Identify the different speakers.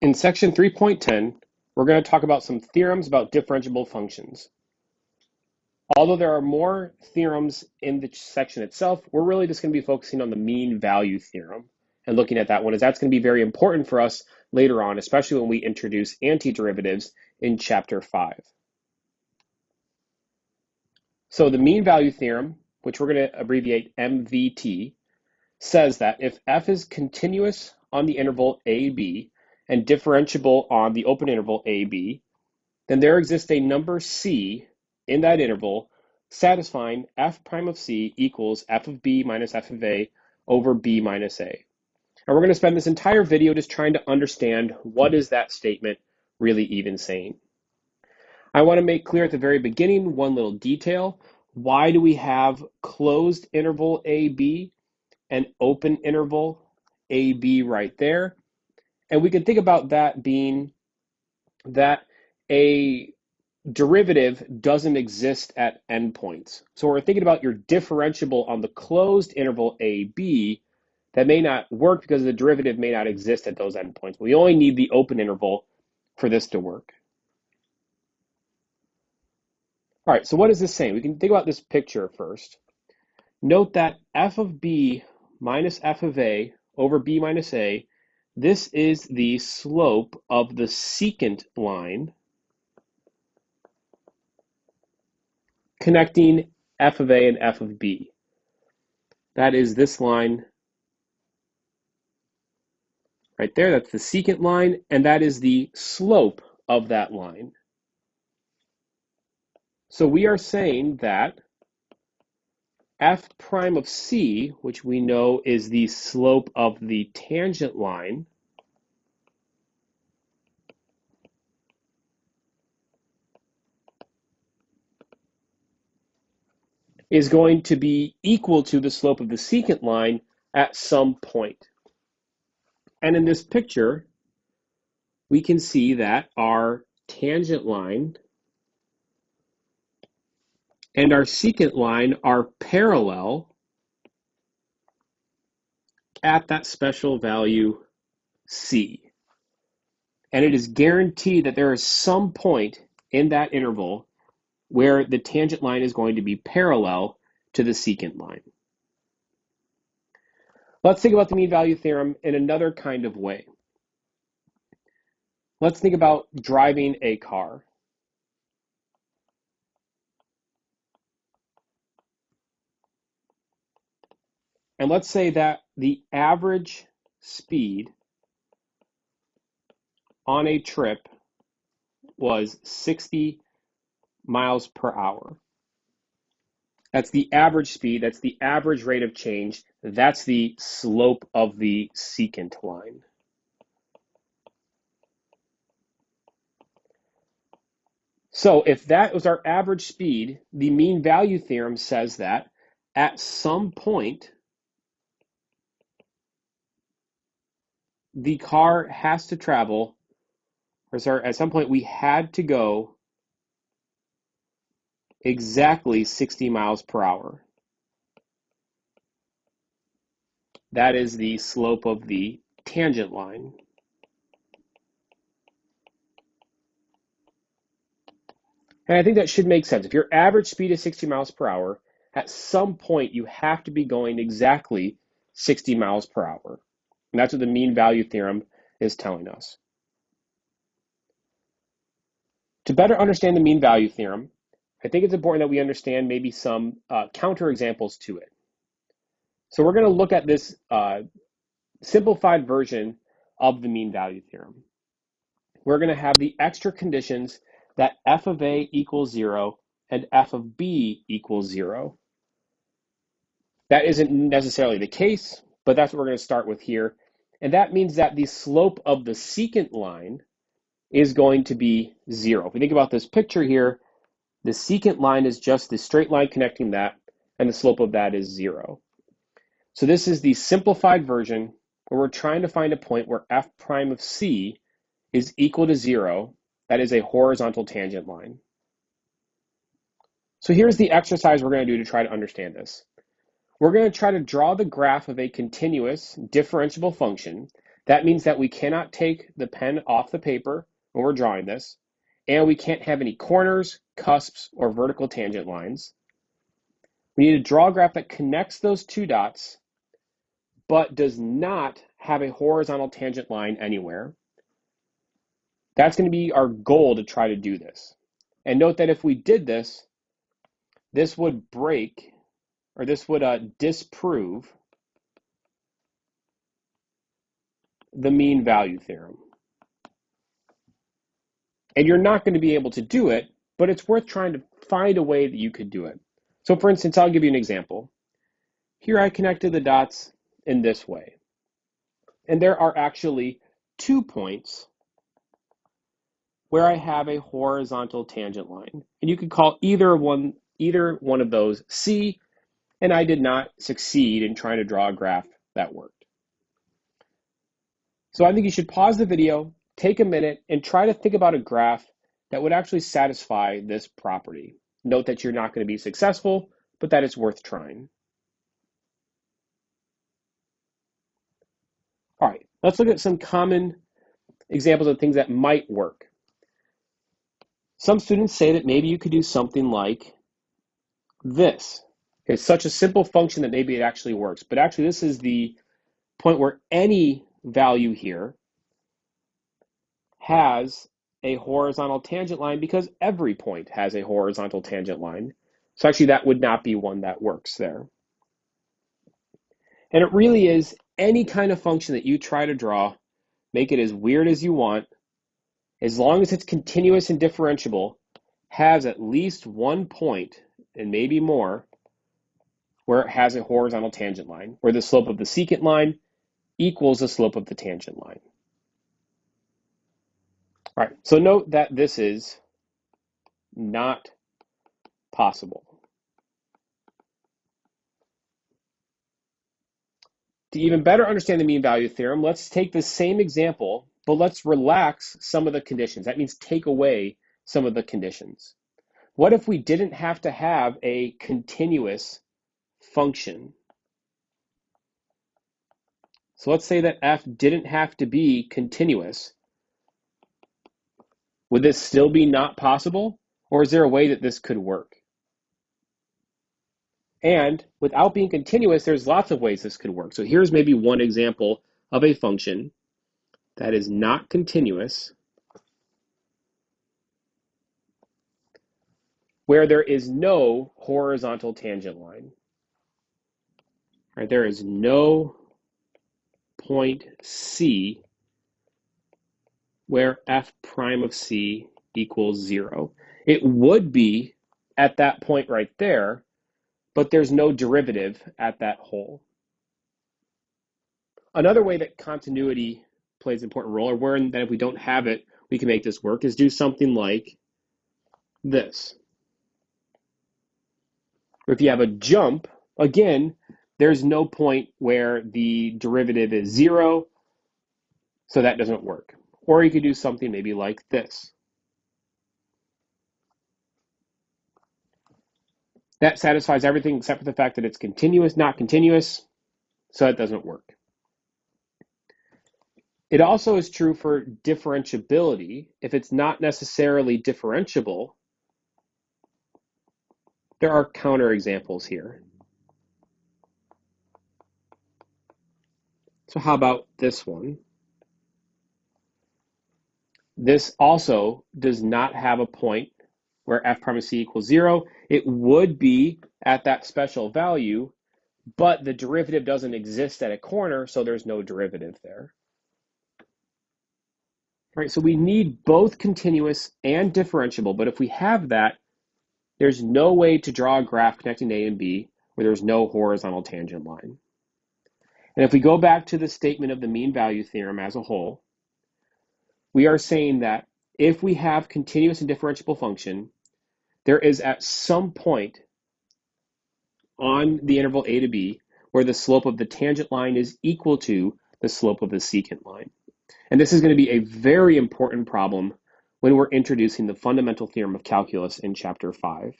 Speaker 1: In section 3.10, we're going to talk about some theorems about differentiable functions. Although there are more theorems in the section itself, we're really just going to be focusing on the mean value theorem and looking at that one, as that's going to be very important for us later on, especially when we introduce antiderivatives in chapter 5. So the mean value theorem, which we're going to abbreviate MVT, says that if f is continuous on the interval AB and differentiable on the open interval AB, then there exists a number c in that interval satisfying f prime of c equals f of b minus f of a over b minus a. And we're going to spend this entire video just trying to understand what is that statement really even saying. I want to make clear at the very beginning one little detail. Why do we have closed interval AB and open interval AB right there? And we can think about that being that a derivative doesn't exist at endpoints. So we're thinking about your differentiable on the closed interval AB, that may not work because the derivative may not exist at those endpoints. We only need the open interval for this to work. All right, so what is this saying? We can think about this picture first. Note that f of b minus f of a over b minus a, this is the slope of the secant line connecting f of a and f of b. That is this line right there. That's the secant line, and that is the slope of that line. So we are saying that f prime of c, which we know is the slope of the tangent line, is going to be equal to the slope of the secant line at some point. And in this picture, we can see that our tangent line and our secant line are parallel at that special value c. And it is guaranteed that there is some point in that interval where the tangent line is going to be parallel to the secant line. Let's think about the mean value theorem in another kind of way. Let's think about driving a car. And let's say that the average speed on a trip was 60 miles per hour. That's the average speed, that's the average rate of change, that's the slope of the secant line. So if that was our average speed, the mean value theorem says that at some point, the car has to travel, or sorry, at some point we had to go exactly 60 miles per hour. That is the slope of the tangent line. And I think that should make sense. If your average speed is 60 miles per hour, at some point you have to be going exactly 60 miles per hour. And that's what the mean value theorem is telling us. To better understand the mean value theorem, I think it's important that we understand maybe some counterexamples to it. So we're going to look at this simplified version of the mean value theorem. We're going to have the extra conditions that f of a equals 0 and f of b equals 0. That isn't necessarily the case, but that's what we're going to start with here. And that means that the slope of the secant line is going to be 0. If we think about this picture here, the secant line is just the straight line connecting that, and the slope of that is 0. So this is the simplified version where we're trying to find a point where f prime of c is equal to 0. That is a horizontal tangent line. So here's the exercise we're going to do to try to understand this. We're going to try to draw the graph of a continuous differentiable function That means that we cannot take the pen off the paper when we're drawing this, and we can't have any corners, cusps, or vertical tangent lines. We need to draw a graph that connects those two dots, but does not have a horizontal tangent line anywhere. That's going to be our goal to try to do this. And note that if we did this, this would break, or this would disprove the mean value theorem. And you're not going to be able to do it, but it's worth trying to find a way that you could do it. So for instance, I'll give you an example. Here I connected the dots in this way. And there are actually 2 points where I have a horizontal tangent line. And you could call either one of those C, and I did not succeed in trying to draw a graph that worked. So I think you should pause the video, take a minute, and try to think about a graph that would actually satisfy this property. Note that you're not going to be successful, but that it's worth trying. All right, let's look at some common examples of things that might work. Some students say that maybe you could do something like this. It's such a simple function that maybe it actually works, but actually this is the point where any value here has a horizontal tangent line because every point has a horizontal tangent line. So actually that would not be one that works there. And it really is any kind of function that you try to draw, make it as weird as you want, as long as it's continuous and differentiable, has at least one point, and maybe more, where it has a horizontal tangent line, where the slope of the secant line equals the slope of the tangent line. All right, so note that this is not possible. To even better understand the mean value theorem, let's take the same example, but let's relax some of the conditions. That means take away some of the conditions. What if we didn't have to have a continuous function? So let's say that f didn't have to be continuous. Would this still be not possible? Or is there a way that this could work? And without being continuous, there's lots of ways this could work. So here's maybe one example of a function that is not continuous, where there is no horizontal tangent line. Right, there is no point C where f prime of C equals 0. It would be at that point right there, but there's no derivative at that hole. Another way that continuity plays an important role, or where that if we don't have it, we can make this work, is do something like this. Or if you have a jump, again, there's no point where the derivative is 0, so that doesn't work. Or you could do something maybe like this. That satisfies everything except for the fact that it's continuous, not continuous, so that doesn't work. It also is true for differentiability. If it's not necessarily differentiable, there are counterexamples here. So how about this one? This also does not have a point where f prime of c equals 0. It would be at that special value, but the derivative doesn't exist at a corner, so there's no derivative there. All right, so we need both continuous and differentiable, but if we have that, there's no way to draw a graph connecting A and B where there's no horizontal tangent line. And if we go back to the statement of the mean value theorem as a whole, we are saying that if we have continuous and differentiable function, there is at some point on the interval a to b where the slope of the tangent line is equal to the slope of the secant line. And this is going to be a very important problem when we're introducing the fundamental theorem of calculus in chapter 5.